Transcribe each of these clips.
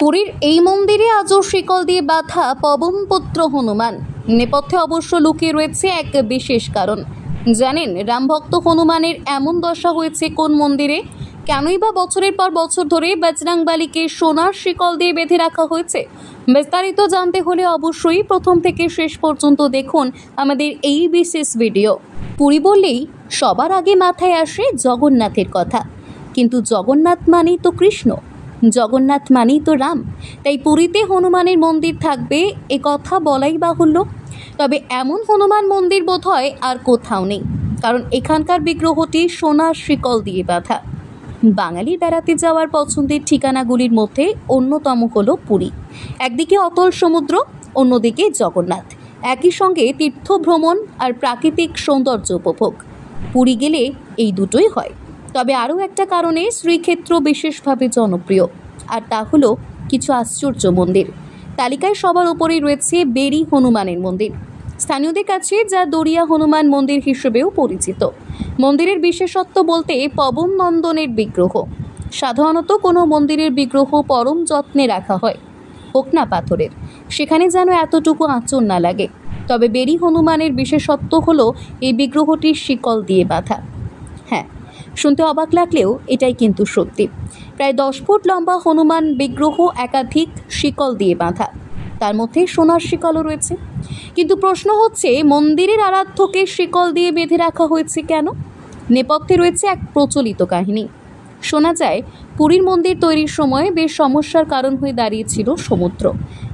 পুরীর এই মন্দিরে আজও শিকল দিয়ে বাঁধা পবনপুত্র হনুমান। নেপথ্যে অবশ্য লুকিয়ে রয়েছে এক বিশেষ কারণ। জানেন রামভক্ত হনুমানের এমন দশা হয়েছে কোন মন্দিরে? কেনই বা বছরের পর বছর ধরে বজরংবলীকে সোনার শিকল দিয়ে বেঁধে রাখা হয়েছে? বিস্তারিত জানতে হলে অবশ্যই প্রথম থেকে শেষ পর্যন্ত দেখুন আমাদের এই বিশেষ ভিডিও। পুরী বললেই সবার আগে মাথায় আসে জগন্নাথের কথা, কিন্তু জগন্নাথ মানেই তো কৃষ্ণ, জগন্নাথ মানেই তো রাম। তাই পুরীতে হনুমানের মন্দির থাকবে এ কথা বলাই বাহুল্য। তবে এমন হনুমান মন্দির বোধহয় আর কোথাও নেই, কারণ এখানকার বিগ্রহটি সোনার শিকল দিয়ে বাঁধা। বাঙালির বেড়াতে যাওয়ার পছন্দের ঠিকানাগুলির মধ্যে অন্যতম হলো পুরী। একদিকে অতল সমুদ্র, অন্যদিকে জগন্নাথ, একই সঙ্গে তীর্থ ভ্রমণ আর প্রাকৃতিক সৌন্দর্য উপভোগ। পুরী গেলে এই দুটোই হয়। তবে আরও একটা কারণে শ্রীক্ষেত্র বিশেষভাবে জনপ্রিয়, আর তা হলো কিছু আশ্চর্য মন্দির। তালিকায় সবার উপরেই রয়েছে বেরি হনুমানের মন্দির, স্থানীয়দের কাছে যা দরিয়া হনুমান মন্দির হিসেবেও পরিচিত। মন্দিরের বিশেষত্ব বলতে পবন নন্দনের বিগ্রহ। সাধারণত কোনো মন্দিরের বিগ্রহ পরম যত্নে রাখা হয়, হোক না পাথরের, সেখানে যেন এতটুকু আঁচড় না লাগে। তবে বেরি হনুমানের বিশেষত্ব হলো এই বিগ্রহটি শিকল দিয়ে বাঁধা। হ্যাঁ, শুনতে অবাক লাগলেও এটাই কিন্তু সত্যি। প্রায় 10 ফুট লম্বা হনুমান বিগ্রহ একাধিক শিকল দিয়ে বাঁধা, তার মধ্যে সোনার শিকলও রয়েছে। কিন্তু প্রশ্ন হচ্ছে, মন্দিরের আরাধ্যকে শিকল দিয়ে বেঁধে রাখা হয়েছে কেন? নেপথ্যে রয়েছে এক প্রচলিত কাহিনী। শোনা যায় পুরীর মন্দির তৈরির সময় বেশ সমস্যার কারণ হয়ে দাঁড়িয়েছিল সমুদ্র।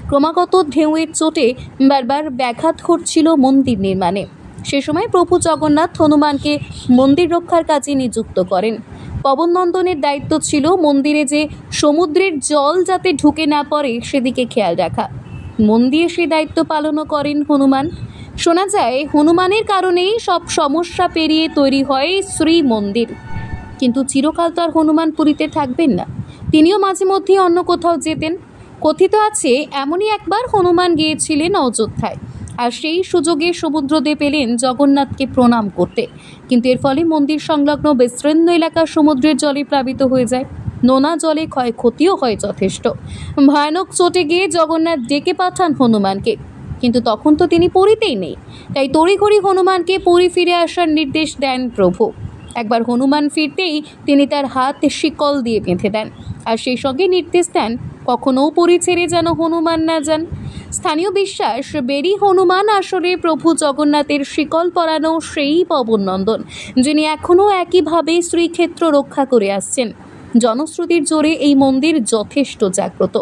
ক্রমাগত ঢেউয়ের চোটে বারবার ব্যাঘাত ঘটছিল মন্দির নির্মাণে। সে সময় প্রভু জগন্নাথ হনুমানকে মন্দির রক্ষার কাজে নিযুক্ত করেন। পবন নন্দনের দায়িত্ব ছিল মন্দিরে যে সমুদ্রের জল যাতে ঢুকে না পড়ে সেদিকে খেয়াল রাখা। মন দিয়ে সেই দায়িত্ব পালনও করেন হনুমান। শোনা যায় হনুমানের কারণেই সব সমস্যা পেরিয়ে তৈরি হয় শ্রী মন্দির। কিন্তু চিরকাল তো আর হনুমান পুরীতে থাকবেন না, তিনিও মাঝে মধ্যে অন্য কোথাও যেতেন। কথিত আছে এমনই একবার হনুমান গিয়েছিলেন অযোধ্যায়, আর সেই সুযোগে সমুদ্রদেব এলেন জগন্নাথকে প্রণাম করতে। কিন্তু এর ফলে মন্দির সংলগ্ন বিস্তীর্ণ এলাকা সমুদ্রের জলে প্লাবিত হয়ে যায়। নোনা জলে ক্ষয়ক্ষতিও হয় যথেষ্ট। ভয়ানক চোটে গিয়ে জগন্নাথ ডেকে পাঠান হনুমানকে, কিন্তু তখন তো তিনি পুরীতেই নেই। তাই তড়িঘড়ি হনুমানকে পুরী ফিরে আসার নির্দেশ দেন প্রভু। একবার হনুমান ফিরতেই তিনি তার হাত শিকল দিয়ে বেঁধে দেন, আর সেই সঙ্গে নির্দেশ দেন কখনও পুরী ছেড়ে যেন হনুমান না যান। স্থানীয় বিশ্বাস, বেরি হনুমান আসলে প্রভু জগন্নাথের শিকল পরানো সেই পবন নন্দন, যিনি এখনও একইভাবে শ্রীক্ষেত্র রক্ষা করে আসছেন। জনশ্রুতির জোরে এই মন্দির যথেষ্ট জাগ্রত।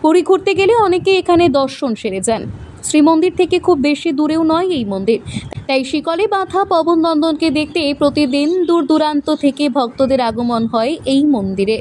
পুরী ঘুরতে গেলে অনেকে এখানে দর্শন সেরে যান। শ্রীমন্দির থেকে খুব বেশি দূরেও নয় এই মন্দির। তাই শিকলে বাঁধা পবন নন্দনকে দেখতে প্রতিদিন দূর দূরান্ত থেকে ভক্তদের আগমন হয় এই মন্দিরে।